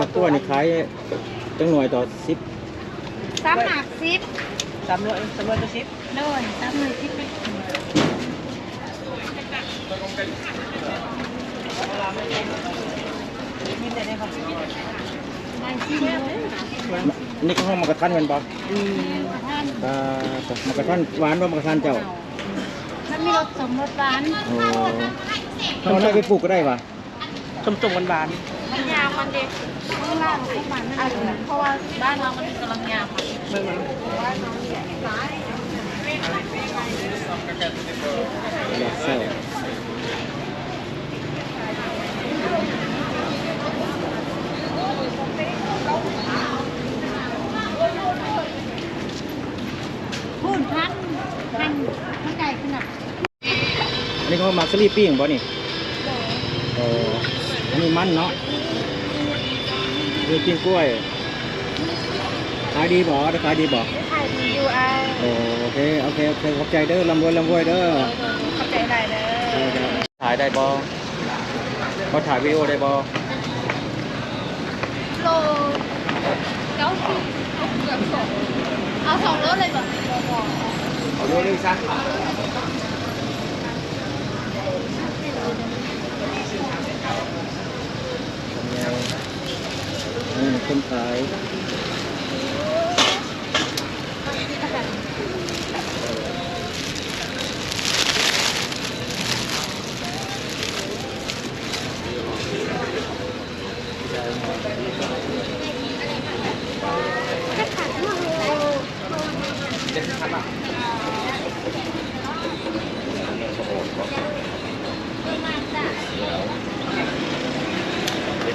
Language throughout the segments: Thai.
มะกล้วยนี่ขายจังหน่วยต่อ10 3 300ตัว10โน่น310เป็นกินได้ได้ครับนี่ก็ห้องมะกระทันเป็นปะมะกระทันหวานว่ามะกระทันเจ้ามันมีรสสมรสหวานโอ้ตอนนี้ไปปลูกก็ได้ปะส้มๆหวานมันยาวมันเด็กข้างล่างข้างบนนั่นเพราะว่าบ้านเรามันกำลังยาวค่ะไม่เหมือนอยากเศร้าพูนพันมันไก่ขนาดอันนี้เขามาสลีปิ้งบ่นี่โอ้อันนี้มันเนาะคือปิ้งกล้วยขายดีบ่ได้ขายดีบ่ขายดีอยู่โอเคขอบใจเด้อลำรวยเด้อขอบใจได้เด้อถ่ายได้บ่เขาถ่ายวิดีโอได้บ่โล90เกือบ2เอา2โลเลยบ่เอาดูเลยซะคนขาย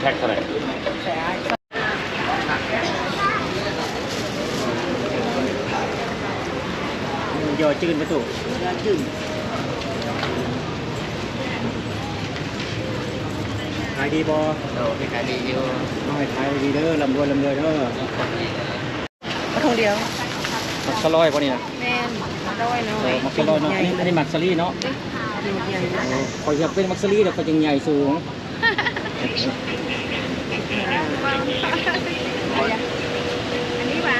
แท็กเท่าไหร่ยอจืดไปถูกยอจืดขายดีบอขายดีอยู่น้อยขายดีเด้อลำรวยเด้อทงเดียวมักสลอยป่ะนี่นะแม่มักสลอยเนาะมักสลอยเนาะอันนี้มักสลีเนาะคอยอยากเป็นมักสลีแต่ก็ยังใหญ่สูงอันนี้ว่า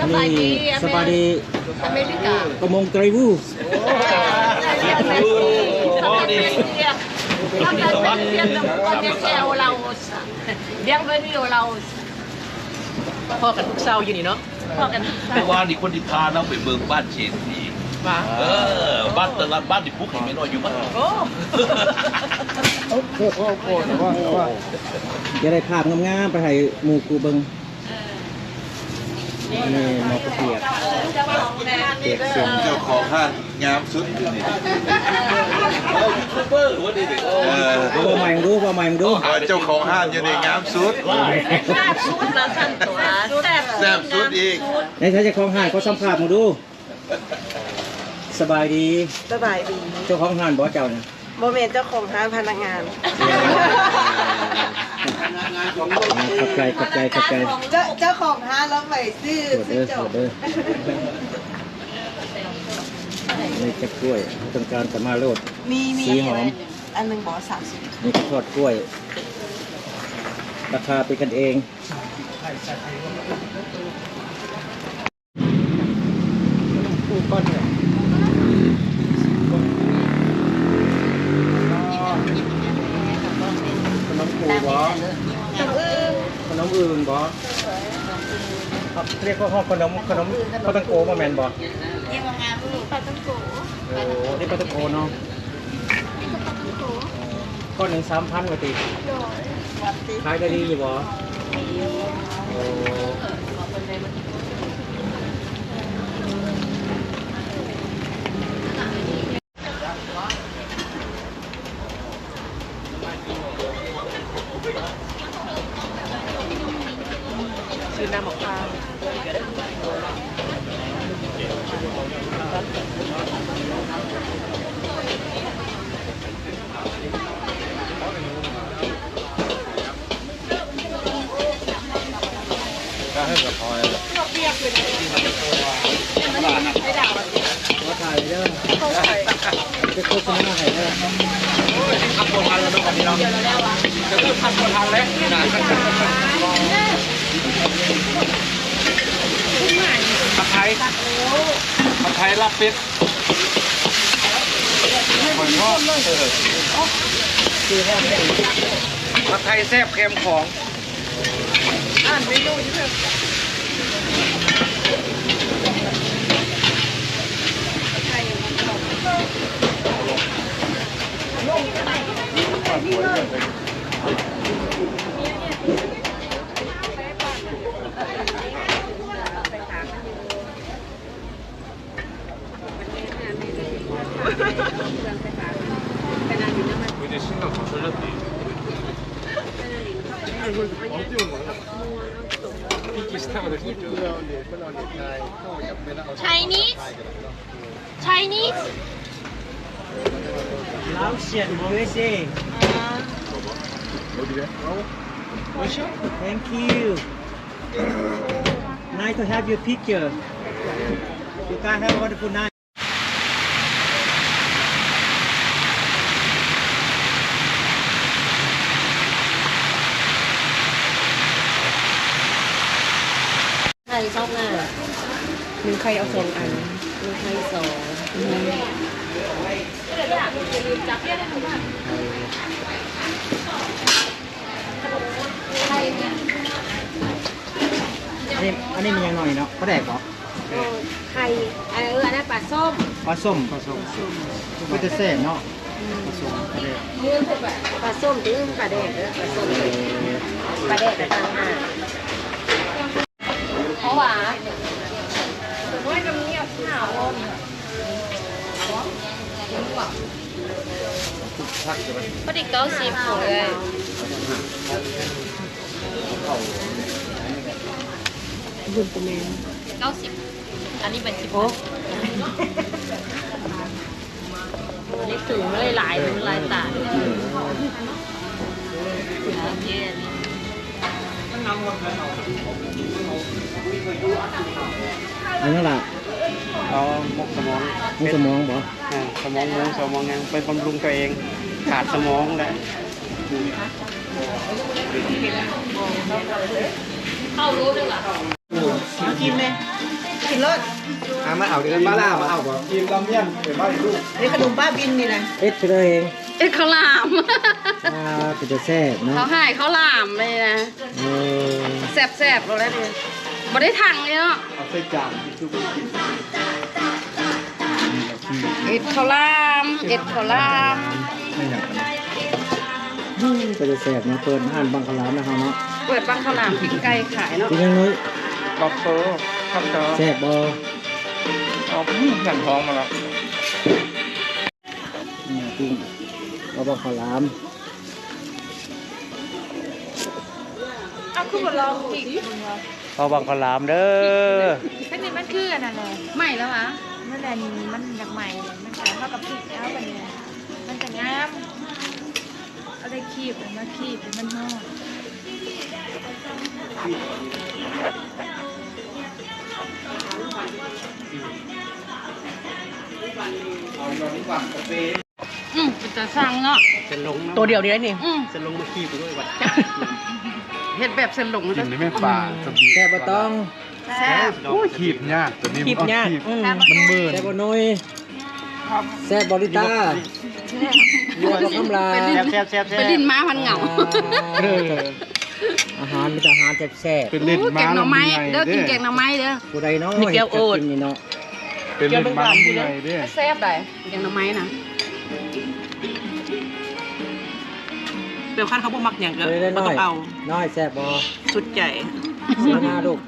สบายดีอเมริกากระมงไตรวูพ่อกันทุกเศร้าอยู่นี่เนาะพ่อกันเมื่อวานนี่คนที่พาเราไปเมืองบ้านเชนทีบ้านตลาดบ้านที่พุกเห็นไม่น้อยอยู่บ้านโอ้ว่าจะได้ภาพงามๆไปให้หมู่กูเบิงนี่มอกระเปียกเปียกเสียงเจ้าของห้างงามสุดอยู่นี่ยูทูบเบอร์วันนี้เด็กว่าใหม่มึงดูเจ้าของห้างอยู่ในงามสุดแซ่บสุดอีกในใช้เจ้าของห้างเขาสัมภาษณ์มึงดูสบายดีเจ้าของห้างบอกเจ้าเนี่ยโมเมนต์เจ้าของห้างพนักงานขับใจเจ้าของห้างแล้วไปซื้อจบนี่จะกล้วยต้องการสมาโรดสีหอมอันนึงบอก30นี่ก็ทอดกล้วยราคาเป็นกันเองปูก้อนเนี่ยขนมปูบอขนมอื่นบอเรียกว่าห้องขนมปลาตังโกมาแมนบอปลาตังโกโอ้นี่ปลาตังโกเนาะก้อนหนึ่ง3,000กว่าตีขายได้ดีอยู่บอโอ้ซื้อน้ำมะพร้าวก็ให้กับพอ โฆษณาให้ได้ โอ้ยทำโบราณแล้วนะครับพี่น้องจะเริ่มทำโบราณแล้วนะผัดไทยลาบเป็ดหอยทอดผัดไทยแซ่บเค็มของอ่านเมนูอยู่เลยChinese ลาวเชียนโมเวเซ่ Thank you Nice to have your picture You guys have a wonderful night ไข่ชอบหน้า หนึ่งไข่เอา2 อัน มีไข่สอง อันนี้มีอย่างหน่อยเนาะก็แดกเหรอ ไข่อันนั้นปลาส้ม ปลาส้มก็จะแซ่บเนาะปลาส้มก็แดก ปลาส้มดื้อปลาแดกเด้อปลาส้มปลาแดกกระตังห่าเพราะว่าน้อยกำเนียบหนาวพอดี90เลย บุญตัวแมน 90อันนี้เป็น10โอ้อันนี้ถึงเลยหลายมันหลายตาเย็น อันนั้นล่ะ เอาหมกสมอง มีสมองบ่ สมองหมูสมองยังไปบำรุงตัวเองขาดสมองแล้ว เข้ารู้ด้วยเหรอ มากินไหมกินรส มาเอาเดือนมาล่ามาเอาบ่กินลำเมี่ยงเป็นบ้านลูก นี่ขนมป้าบินนี่นะ เอ็ดไปเลยเอง เอ็ดข้าวหลาม ก็จะแซ่บเนาะ เขาให้ข้าวหลามเลยนะ เออ แสบๆเราแล้วดิบ่ได้ทางเลยเนาะ เอาใส่จานที่ทุกคนกิน เอ็ดข้าวหลามเอ็ดข้าวหลาม ไม่อยากกันก็จะแซ่บเนาะเปิดอาหารบังคลามนะครับเนาะ เปิดบังข้าวหลามปิ้งไก่ขายเนาะ กินยังน้อย ล็อบสเตอร์ครับเตอร์ แซ่บบ่ เอาหนังท้องมาแล้ว ปิ้งเอาบังคลาม เอาคือบ่ลองอีก เอาบังคลามเด้อ อันนี้มันคืออันนั้นเลย ไม่แล้ววะ มันอันมันอยากใหม่ มันจะเท่ากับพริกแล้วแบบนี้มันจะงามเอาได้คีบมาคีบมันนอก จะสั่งเนาะ เส้นหลง ตัวเดียวนี้นี่ เส้นหลงมาขี้ไปด้วยวัด เฮ็ดแบบเส้นหลง กินในแม่ป่าสบี แซ่บบ่ต้อง แซ่บ โอ้ยขีบยากตัวนี้ คีบยาก มันมืด แซ่บบ่น้อยแซ่บบ่ลิต้าเรือบ่คำลา แซ่บ ไปลิ้นม้าพันเหงา อาหารมีแต่อาหารแซ่บ เป็นเล่น แก ม้าง หน่อไม้ ลำ เด้อกินแกงหน่อไม้เด้อ ๆผู้ใดเนาะ มีแก้วโอ๊ต กินนี่เนาะ เป็นเล่นม้าลำไยเด้ แซ่บได้แกงหน่อไม้นะ เปรี้ยวขั้นเขาบ่มักอย่างเกิน เลยได้ บ่ น้ ต้ อ อย งเอา น้อยแซ่บบ่ สุดใจ เสียหน้าลูก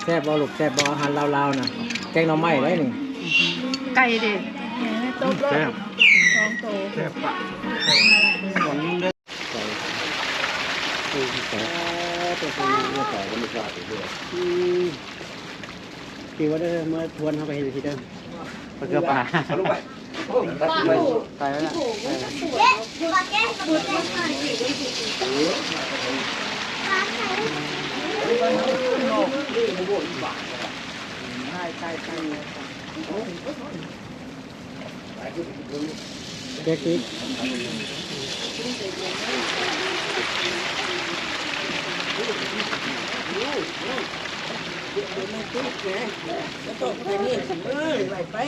แซ่บบ่ลูกแซ่บบ่อาหารลาวๆน่ะแกงหน่อไม้ไว้นี่ ไก่เด้ แซ่บ สองโต แซ่บปะ ของนุ่งเด้อ กี่ว่าเด้อเมื่อทวนเข้าไปเห็นทีเด้อ เกลือปลาตายแล้ว เ แก๊กติ๊ก ไป